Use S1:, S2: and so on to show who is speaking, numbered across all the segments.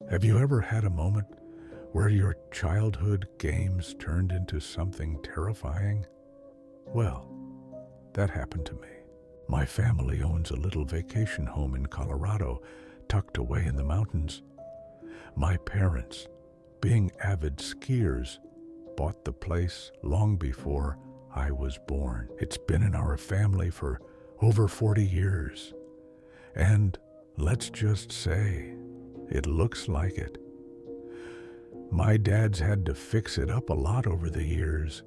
S1: Have you ever had a moment where your childhood games turned into something terrifying? Well, that happened to me. My family owns a little vacation home in Colorado, tucked away in the mountains. My parents, being avid skiers, bought the place long before I was born. It's been in our family for over 40 years. And let's just say, it looks like it. My dad's had to fix it up a lot over the years,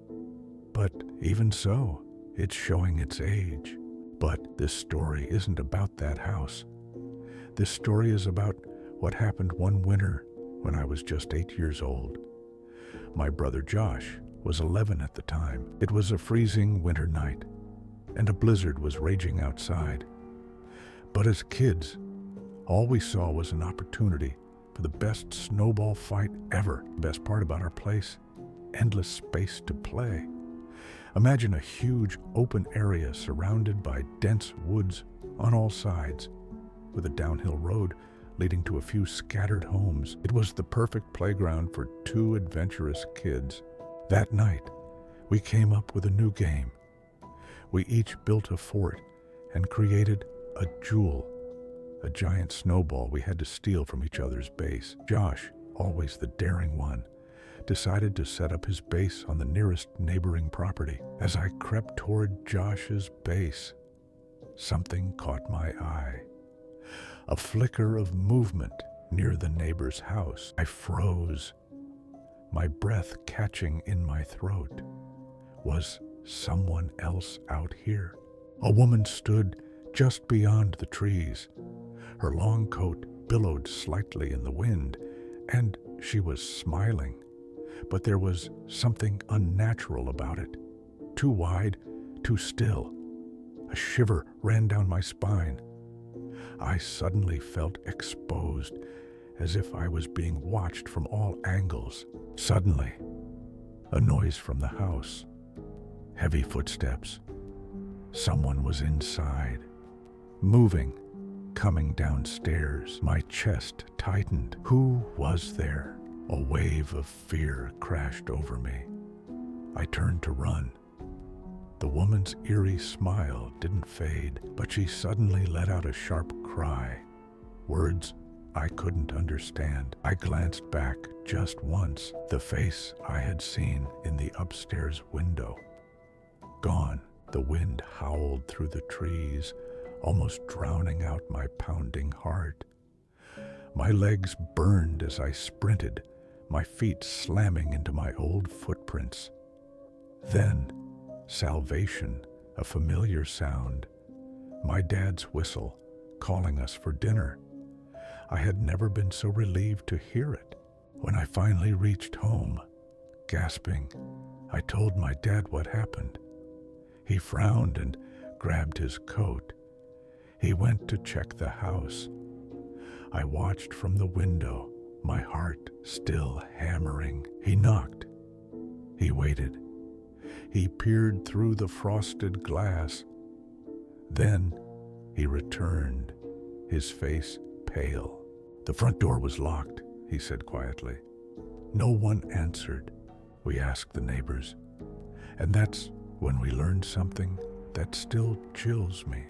S1: but even so, it's showing its age. But this story isn't about that house. This story is about what happened one winter when I was just 8 years old. My brother Josh was 11 at the time. It was a freezing winter night, and a blizzard was raging outside. But as kids, all we saw was an opportunity for the best snowball fight ever. The best part about our place, endless space to play. Imagine a huge open area surrounded by dense woods on all sides, with a downhill road leading to a few scattered homes. It was the perfect playground for two adventurous kids. That night, we came up with a new game. We each built a fort and created a jewel, a giant snowball we had to steal from each other's base. Josh, always the daring one, decided to set up his base on the nearest neighboring property. As I crept toward Josh's base, something caught my eye. A flicker of movement near the neighbor's house. I froze, my breath catching in my throat. Was someone else out here? A woman stood just beyond the trees. Her long coat billowed slightly in the wind, and she was smiling. But there was something unnatural about it. Too wide, too still. A shiver ran down my spine. I suddenly felt exposed, as if I was being watched from all angles. Suddenly, a noise from the house. Heavy footsteps. Someone was inside, moving, coming downstairs. My chest tightened. Who was there? A wave of fear crashed over me. I turned to run. The woman's eerie smile didn't fade, but she suddenly let out a sharp cry. Words I couldn't understand. I glanced back just once. The face I had seen in the upstairs window. Gone. The wind howled through the trees, almost drowning out my pounding heart. My legs burned as I sprinted, my feet slamming into my old footprints. Then, salvation, a familiar sound. My dad's whistle, calling us for dinner. I had never been so relieved to hear it. When I finally reached home, gasping, I told my dad what happened. He frowned and grabbed his coat. He went to check the house. I watched from the window, my heart still hammering. He knocked. He waited. He peered through the frosted glass. Then he returned, his face pale. The front door was locked, he said quietly. No one answered. We asked the neighbors. And that's when we learned something that still chills me.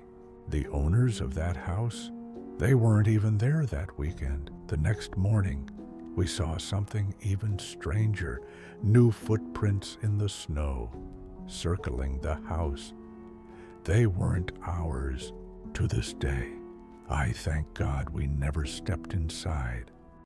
S1: The owners of that house, they weren't even there that weekend. The next morning, we saw something even stranger. New footprints in the snow, circling the house. They weren't ours. To this day, I thank God we never stepped inside.